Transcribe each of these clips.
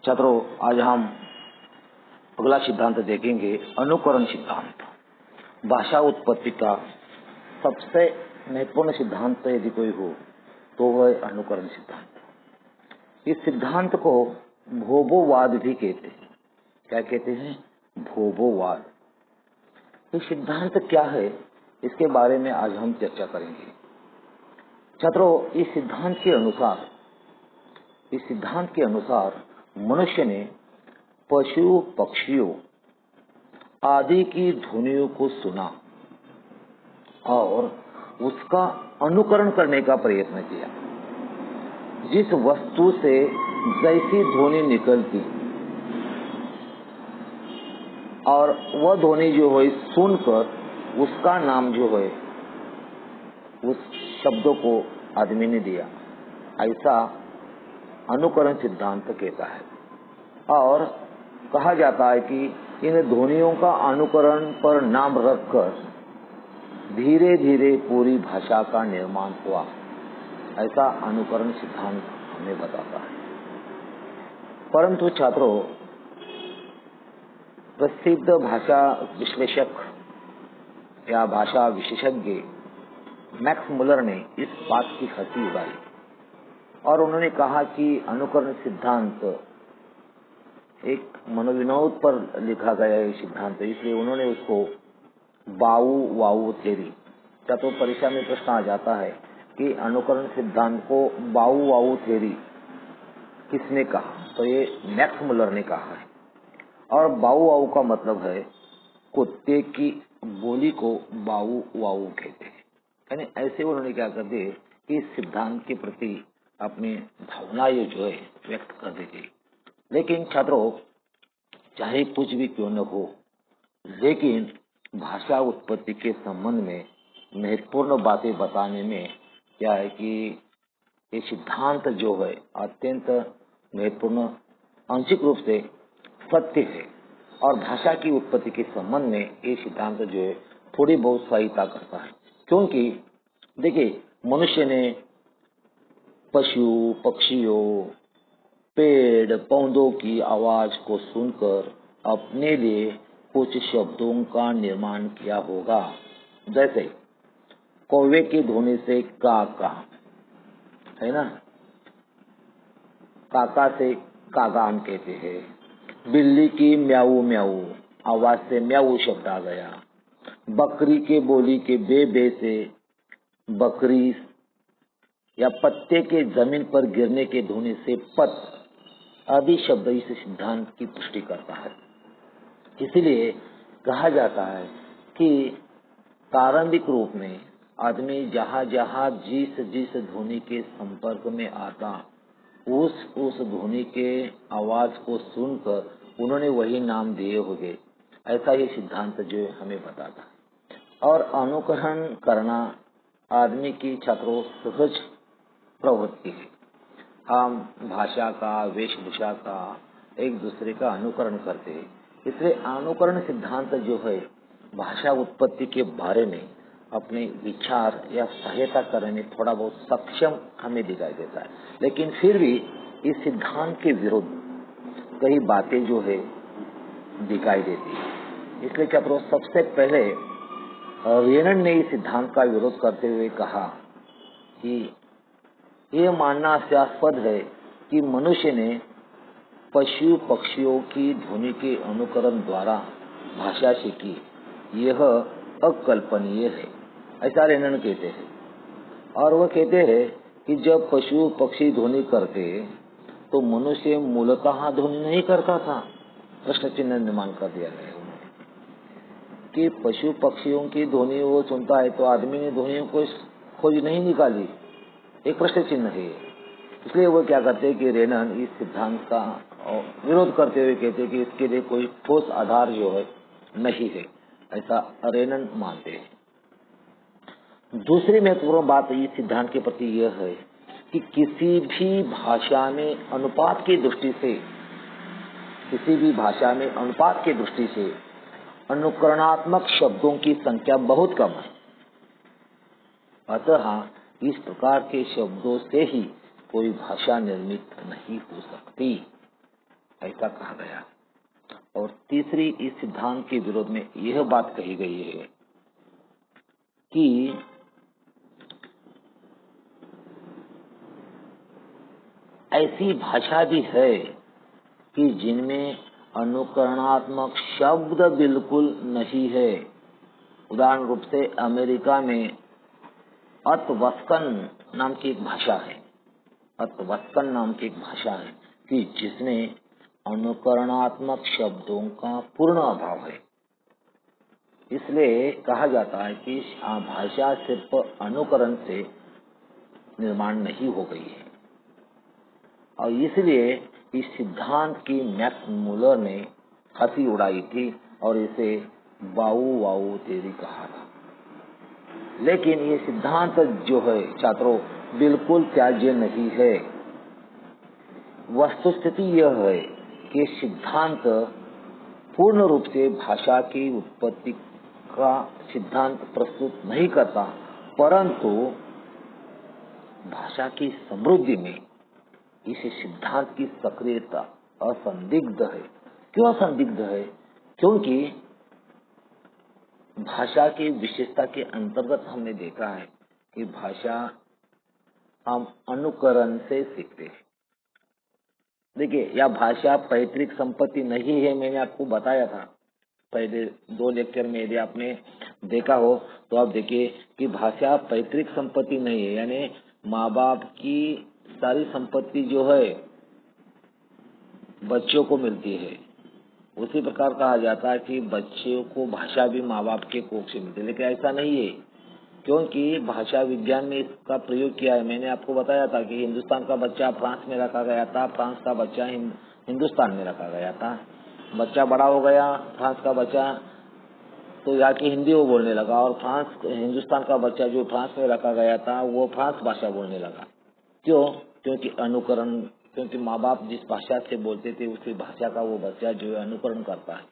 छात्रों, आज हम अगला सिद्धांत देखेंगे, अनुकरण सिद्धांत। भाषा उत्पत्ति का सबसे महत्वपूर्ण सिद्धांत यदि कोई हो तो वह अनुकरण सिद्धांत। इस सिद्धांत को भोबोवाद भी कहते हैं। क्या कहते हैं? भोबोवाद। ये सिद्धांत क्या है, इसके बारे में आज हम चर्चा करेंगे। छात्रों, इस सिद्धांत के अनुसार मनुष्य ने पशु पक्षियों आदि की ध्वनियों को सुना और उसका अनुकरण करने का प्रयत्न किया। जिस वस्तु से जैसी ध्वनि निकलती और वह ध्वनि जो है सुनकर उसका नाम जो है उस शब्दों को आदमी ने दिया, ऐसा अनुकरण सिद्धांत कहता है। और कहा जाता है कि इन ध्वनियों का अनुकरण पर नाम रखकर धीरे धीरे पूरी भाषा का निर्माण हुआ, ऐसा अनुकरण सिद्धांत हमें बताता है। परंतु छात्रों, प्रसिद्ध भाषा विश्लेषक या भाषा विशेषज्ञ मैक्स मुलर ने इस बात की हंसी उड़ाई और उन्होंने कहा कि अनुकरण सिद्धांत एक मनोविनोद पर लिखा गया है सिद्धांत, इसलिए उन्होंने उसको बाऊ वाऊ थ्योरी। तो परीक्षा में प्रश्न आ जाता है कि अनुकरण सिद्धांत को बाऊ वाऊ थ्योरी किसने कहा, तो ये मैक्स मुलर ने कहा है। और बाऊ वाऊ का मतलब है कुत्ते की बोली को बाऊ वाऊ कहते हैं। यानी ऐसे उन्होंने क्या कर दिए कि इस सिद्धांत के प्रति अपनी भावनाएं जो है व्यक्त कर दी गई। लेकिन छात्रों, चाहे कुछ भी क्यों न हो, लेकिन भाषा उत्पत्ति के संबंध में महत्वपूर्ण बातें बताने में क्या है कि ये सिद्धांत जो है अत्यंत महत्वपूर्ण आंशिक रूप से सत्य है। और भाषा की उत्पत्ति के संबंध में ये सिद्धांत जो है थोड़ी बहुत सहायता करता है, क्योंकि देखिए, मनुष्य ने पशु पक्षियों पेड़ पौधों की आवाज को सुनकर अपने लिए कुछ शब्दों का निर्माण किया होगा। जैसे कौवे की ध्वनि से काका, है ना, काका से कागाम कहते हैं। बिल्ली की म्याऊ म्याऊ आवाज से म्याऊ शब्द आ गया। बकरी के बोली के बे बे से बकरी, या पत्ते के जमीन पर गिरने के ध्वनि से पत आदि शब्द इस सिद्धांत की पुष्टि करता है। इसलिए कहा जाता है कि प्रारंभिक रूप में आदमी जहाँ जहाँ जिस ध्वनि के संपर्क में आता, उस ध्वनि के आवाज को सुनकर उन्होंने वही नाम दिए होंगे, ऐसा ये सिद्धांत जो हमें बताता है। और अनुकरण करना आदमी की छात्रों सहज प्रवृत्ति है। हम भाषा का, वेशभूषा का, एक दूसरे का अनुकरण करते हैं। इसलिए अनुकरण सिद्धांत जो है भाषा उत्पत्ति के बारे में अपने विचार या सहायता करने में थोड़ा बहुत सक्षम हमें दिखाई देता है। लेकिन फिर भी इस सिद्धांत के विरुद्ध कई बातें जो है दिखाई देती है। इसलिए क्या सबसे पहले रेनन ने इस सिद्धांत का विरोध करते हुए कहा कि यह मानना हास्यास्पद है कि मनुष्य ने पशु पक्षियों की ध्वनि के अनुकरण द्वारा भाषा सीखी, यह अकल्पनीय है, ऐसा रेनन कहते हैं। और वह कहते हैं कि जब पशु पक्षी ध्वनि करते तो मनुष्य मूलतः ध्वनि नहीं करता था। प्रश्न चिन्ह निर्माण कर दिया गया कि पशु पक्षियों की ध्वनि वो सुनता है तो आदमी ने ध्वनियों को खोज नहीं निकाली, एक प्रश्न चिन्ह है। इसलिए वो क्या करते हैं कि रेनन इस सिद्धांत का विरोध करते हुए कहते हैं कि इसके लिए कोई ठोस आधार जो है नहीं है, ऐसा रेनन मानते हैं। दूसरी महत्वपूर्ण बात इस सिद्धांत के प्रति यह है कि किसी भी भाषा में अनुपात की दृष्टि से अनुकरणात्मक शब्दों की संख्या बहुत कम है। अतः इस प्रकार के शब्दों से ही कोई भाषा निर्मित नहीं हो सकती। ऐसा कहा गया। और तीसरी इस सिद्धांत के विरोध में यह बात कही गई है कि ऐसी भाषा भी है कि जिनमें अनुकरणात्मक शब्द बिल्कुल नहीं है। उदाहरण रूप से अमेरिका में अतवस्कन नाम की एक भाषा है, अतवस्कन नाम की एक भाषा है कि जिसमें अनुकरणात्मक शब्दों का पूर्ण अभाव है। इसलिए कहा जाता है कि भाषा सिर्फ अनुकरण से निर्माण नहीं हो गई है, और इसलिए इस सिद्धांत की मैक्स मुलर ने हंसी उड़ाई थी और इसे बाऊ वाऊ थ्योरी कहा था। लेकिन ये सिद्धांत जो है छात्रों बिल्कुल त्याज्य नहीं है। वस्तुस्थिति यह है कि सिद्धांत पूर्ण रूप से भाषा की उत्पत्ति का सिद्धांत प्रस्तुत नहीं करता, परंतु भाषा की समृद्धि में इस सिद्धांत की सक्रियता असंदिग्ध है। क्यों असंदिग्ध है? क्योंकि भाषा की विशेषता के अंतर्गत हमने देखा है कि भाषा हम अनुकरण से सीखते हैं। देखिए, यह भाषा पैतृक संपत्ति नहीं है, मैंने आपको बताया था पहले 2 लेक्चर में। यदि आपने देखा हो तो आप देखिए कि भाषा पैतृक संपत्ति नहीं है, यानी माँ बाप की सारी संपत्ति जो है बच्चों को मिलती है। उसी प्रकार कहा जाता है कि बच्चों को भाषा भी माँ बाप के कोख से मिलती है, लेकिन ऐसा नहीं है, क्योंकि भाषा विज्ञान में इसका प्रयोग किया है। मैंने आपको बताया था कि हिंदुस्तान का बच्चा फ्रांस में रखा गया था, फ्रांस का बच्चा हिंदुस्तान में रखा गया था। बच्चा बड़ा हो गया, फ्रांस का बच्चा तो यहाँ की हिंदी वो बोलने लगा, और हिंदुस्तान का बच्चा जो फ्रांस में रखा गया था वो फ्रांस भाषा बोलने लगा। क्यों? क्योंकि अनुकरण, क्योंकि माँ बाप जिस भाषा से बोलते थे उसी भाषा का वो बच्चा जो है अनुकरण करता है।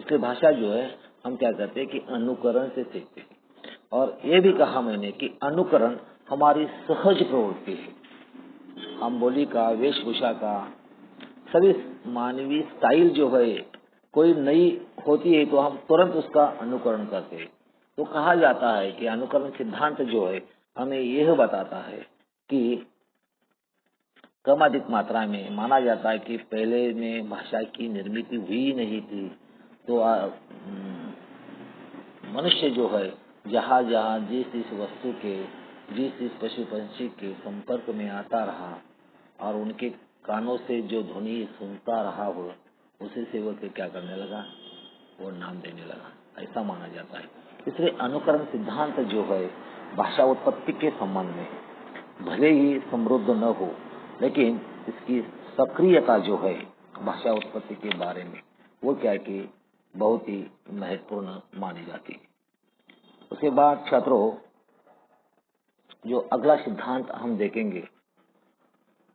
इसलिए भाषा जो है हम क्या करते हैं कि अनुकरण से सीखते हैं। और ये भी कहा मैंने कि अनुकरण हमारी सहज प्रवृत्ति है। हम बोली का, वेशभूषा का, सभी मानवीय स्टाइल जो है कोई नई होती है तो हम तुरंत उसका अनुकरण करते हैं। तो कहा जाता है कि अनुकरण सिद्धांत जो है हमें यह बताता है कि कम अधिक मात्रा में माना जाता है कि पहले में भाषा की निर्मित हुई नहीं थी, तो मनुष्य जो है जहाँ जहाँ जिस वस्तु के, जिस पशु पंछी के संपर्क में आता रहा और उनके कानों से जो ध्वनि सुनता रहा हो, उसी से वो क्या करने लगा, वो नाम देने लगा, ऐसा माना जाता है। इसलिए अनुकरण सिद्धांत जो है भाषा उत्पत्ति के संबंध में भले ही समृद्ध न हो, लेकिन इसकी सक्रियता जो है भाषा उत्पत्ति के बारे में वो क्या है कि बहुत ही महत्वपूर्ण मानी जाती है। उसके बाद छात्रों जो अगला सिद्धांत हम देखेंगे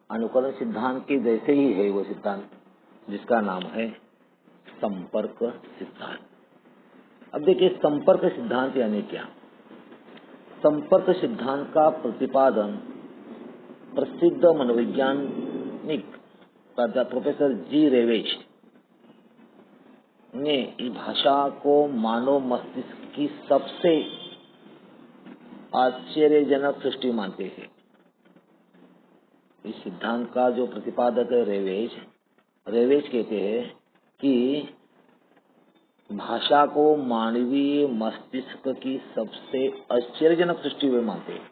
अनुकरण सिद्धांत के जैसे ही है वो सिद्धांत जिसका नाम है संपर्क सिद्धांत। अब देखिए संपर्क सिद्धांत यानी क्या। संपर्क सिद्धांत का प्रतिपादन प्रसिद्ध मनोवैज्ञानिक प्रोफेसर जी रेवेज ने इस भाषा को मानव मस्तिष्क की सबसे आश्चर्यजनक सृष्टि मानते हैं। इस सिद्धांत का जो प्रतिपादक है रेवेज कहते हैं कि भाषा को मानवीय मस्तिष्क की सबसे आश्चर्यजनक सृष्टि वे मानते हैं।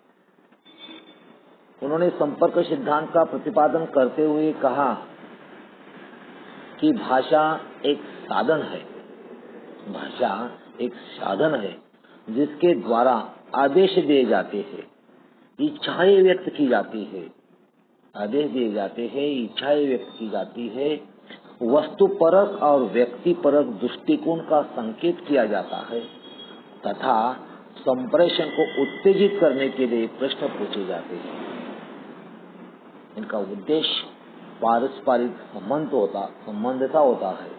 उन्होंने संपर्क सिद्धांत का प्रतिपादन करते हुए कहा कि भाषा एक साधन है, भाषा एक साधन है जिसके द्वारा आदेश दिए जाते हैं, इच्छाएं व्यक्त की जाती है, आदेश दिए जाते हैं, इच्छाएं व्यक्त की जाती है, वस्तुपरक और व्यक्तिपरक दृष्टिकोण का संकेत किया जाता है तथा संप्रेषण को उत्तेजित करने के लिए प्रश्न पूछे जाते हैं। इनका उद्देश्य पारस्परिक संबंधता होता है।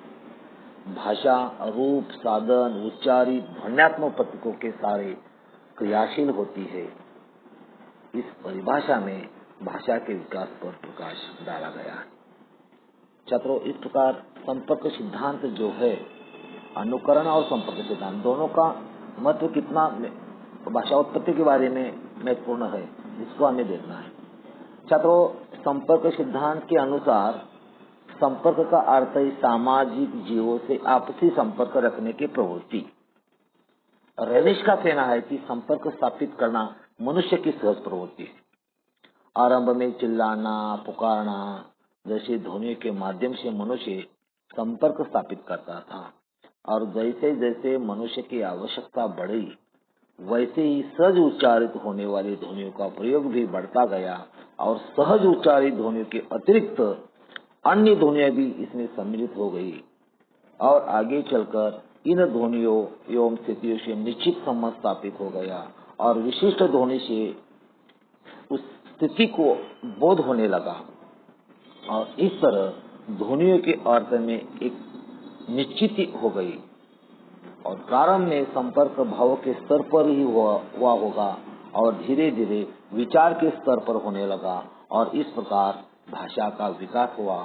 भाषा रूप, साधन, उच्चारित ध्वन्यात्मक प्रतीकों के सारे क्रियाशील होती है। इस परिभाषा में भाषा के विकास पर प्रकाश डाला गया है। छात्रों, इस प्रकार संपर्क सिद्धांत जो है, अनुकरण और संपर्क सिद्धांत दोनों का महत्व कितना भाषा उत्पत्ति के बारे में महत्वपूर्ण है, इसको हमें देखना है। छात्रों, संपर्क सिद्धांत के अनुसार संपर्क का अर्थ है सामाजिक जीवों से आपसी संपर्क रखने की प्रवृत्ति। रेनिश का कहना है कि संपर्क स्थापित करना मनुष्य की सहज प्रवृत्ति है। आरंभ में चिल्लाना, पुकारना जैसे ध्वनियों के माध्यम से मनुष्य संपर्क स्थापित करता था, और जैसे जैसे मनुष्य की आवश्यकता बढ़ी, वैसे ही सहज उच्चारित होने वाली ध्वनियों का प्रयोग भी बढ़ता गया, और सहज उच्चारित ध्वनियों के अतिरिक्त अन्य ध्वनियां भी इसमें सम्मिलित हो गई, और आगे चलकर इन ध्वनियों एवं स्थितियों से निश्चित संबंध स्थापित हो गया, और विशिष्ट ध्वनि से उस स्थिति को बोध होने लगा, और इस तरह ध्वनियों के अर्थ में एक निश्चिति हो गई, और प्रारंभ में संपर्क भाव के स्तर पर ही हुआ होगा, और धीरे धीरे विचार के स्तर पर होने लगा, और इस प्रकार भाषा का विकास हुआ।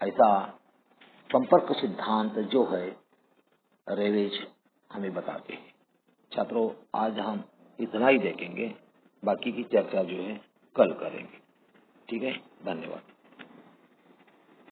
ऐसा संपर्क सिद्धांत जो है रेवेज हमें बताते हैं। छात्रों, आज हम इतना ही देखेंगे, बाकी की चर्चा जो है कल करेंगे। ठीक है, धन्यवाद।